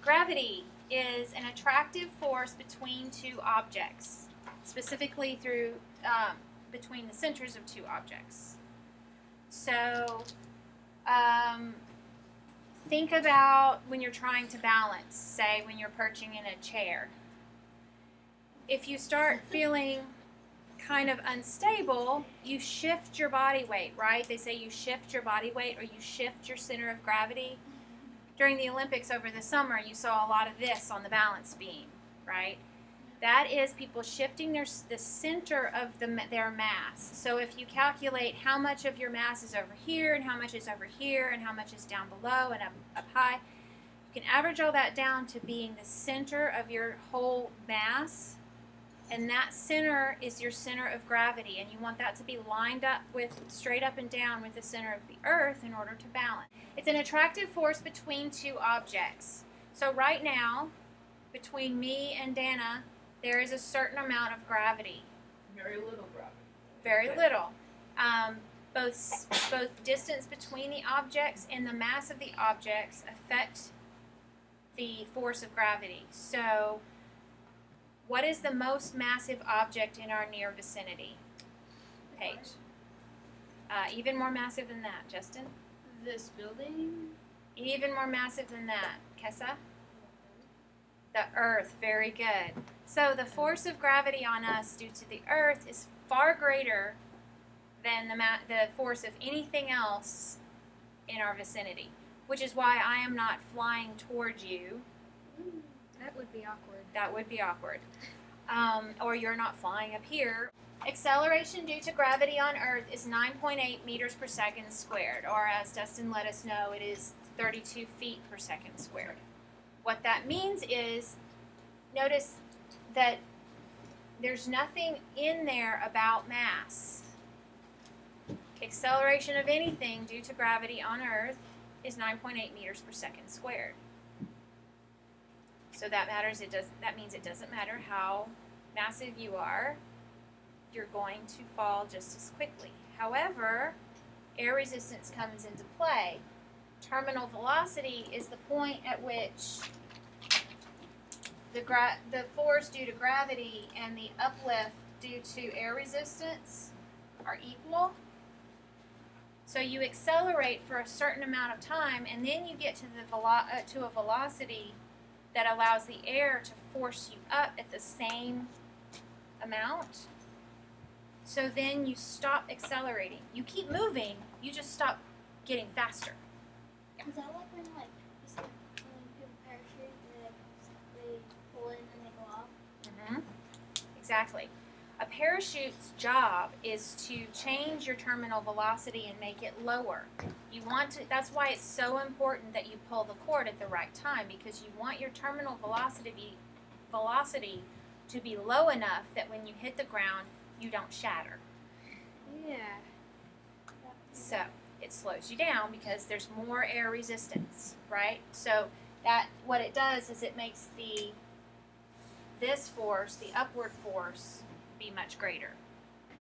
Gravity is an attractive force between two objects, specifically through between the centers of two objects. So think about when you're trying to balance, say when you're perching in a chair. If you start feeling kind of unstable, you shift your body weight, right? They say you shift your body weight or you shift your center of gravity. During the Olympics over the summer, you saw a lot of this on the balance beam, right? That is people shifting the center of their mass. So if you calculate how much of your mass is over here and how much is over here and how much is down below and up high, you can average all that down to being the center of your whole mass. And that center is your center of gravity, and you want that to be lined up with, straight up and down with the center of the earth in order to balance. It's an attractive force between two objects. So right now, between me and Dana, there is a certain amount of gravity. Very little gravity. Very little. Both distance between the objects and the mass of the objects affect the force of gravity. So what is the most massive object in our near vicinity? Paige. Even more massive than that. Justin? This building? Even more massive than that. Kessa? The Earth. Very good. So the force of gravity on us due to the Earth is far greater than the force of anything else in our vicinity, which is why I am not flying towards you. That would be awkward. That would be awkward. Or you're not flying up here. Acceleration due to gravity on Earth is 9.8 meters per second squared, or as Dustin let us know, it is 32 feet per second squared. What that means is, notice that there's nothing in there about mass. Acceleration of anything due to gravity on Earth is 9.8 meters per second squared. So that means it doesn't matter how massive you are, you're going to fall just as quickly. However, air resistance comes into play. Terminal velocity is the point at which the force due to gravity and the uplift due to air resistance are equal. So you accelerate for a certain amount of time, and then you get to a velocity that allows the air to force you up at the same amount. So then you stop accelerating. You keep moving, you just stop getting faster. Is that like when when people parachute, they pull in and they go off? Mm-hmm. Exactly. A parachute's job is to change your terminal velocity and make it lower. That's why it's so important that you pull the cord at the right time, because you want your terminal velocity to be low enough that when you hit the ground, you don't shatter. Yeah. So it slows you down because there's more air resistance, right? So what it does is it makes this force, the upward force, be much greater.